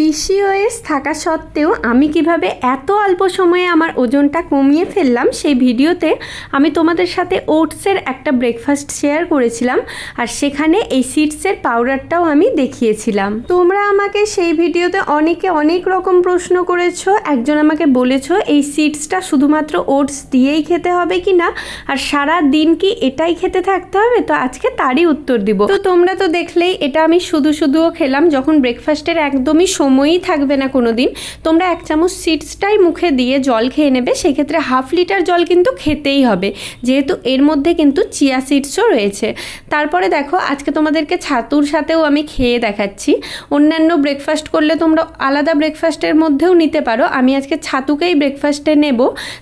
PCOS থাকা সত্ত্বেও আমি কিভাবে এত অল্প সময়ে আমার ওজনটা কমিয়ে ফেললাম সেই ভিডিওতে আমি তোমাদের সাথে ওটসের একটা ব্রেকফাস্ট শেয়ার করেছিলাম আর সেখানে এই সিডসের পাউডারটাও আমি দেখিয়েছিলাম। তোমরা আমাকে সেই ভিডিওতে অনেকে অনেক রকম প্রশ্ন করেছো। একজন আমাকে বলেছো এই সিডসটা শুধুমাত্র ওটস দিয়েই খেতে হবে কি না, আর সারা দিন কি এটাই খেতে থাকতে হবে। তো আজকে তারই উত্তর দিব। তো তোমরা তো দেখলেই এটা আমি শুধুও খেলাম যখন ব্রেকফাস্টের একদমই সময়ই থাকবে না কোনো দিন। তোমরা 1 চামচ সিডসটাই মুখে দিয়ে জল খেয়ে নেবে, সেক্ষেত্রে 1/2 লিটার জল কিন্তু খেতেই হবে, যেহেতু এর মধ্যে কিন্তু চিয়া সিডসও রয়েছে। তারপরে দেখো আজকে তোমাদেরকে ছাতুর সাথেও আমি খেয়ে দেখাচ্ছি। অন্যান্য ব্রেকফাস্ট করলে তোমরা আলাদা ব্রেকফাস্টের মধ্যেও নিতে পারো, আমি আজকে ছাতুকেই ব্রেকফাস্টে নেব।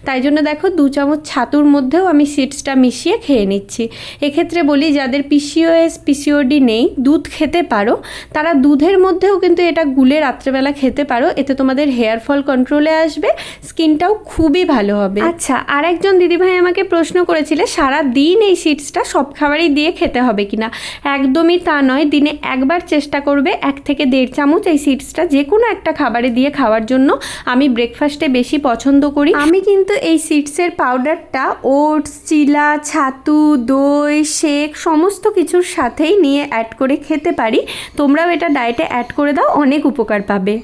তাই জন্য দেখো 2 চামচ ছাতুর মধ্যেও আমি সিডসটা মিশিয়ে খেয়ে নিচ্ছি। এক্ষেত্রে বলি যাদের পিসিওএস পিসিওডি নেই, দুধ খেতে পারো, তারা দুধের মধ্যেও কিন্তু এটা গুলে রাত্রেবেলা খেতে পারো। এতে তোমাদের হেয়ার ফল কন্ট্রোলে আসবে, স্কিনটাও খুবই ভালো হবে। আচ্ছা, আর একজন দিদিভাই আমাকে প্রশ্ন করেছিলে সারা দিন এই সিডসটা সব খাবারই দিয়ে খেতে হবে কিনা। একদমই তা নয়, দিনে একবার চেষ্টা করবে 1 থেকে 1.5 চামচ এই সিডসটা যে কোনো একটা খাবারে দিয়ে খাওয়ার জন্য। আমি ব্রেকফাস্টে বেশি পছন্দ করি। আমি কিন্তু এই সিডসের পাউডারটা ওটস, চিলা, ছাতু, দই, শেক সমস্ত কিছুর সাথেই নিয়ে অ্যাড করে খেতে পারি। তোমরাও এটা ডায়েটে অ্যাড করে দাও, অনেক উপকার পাবে।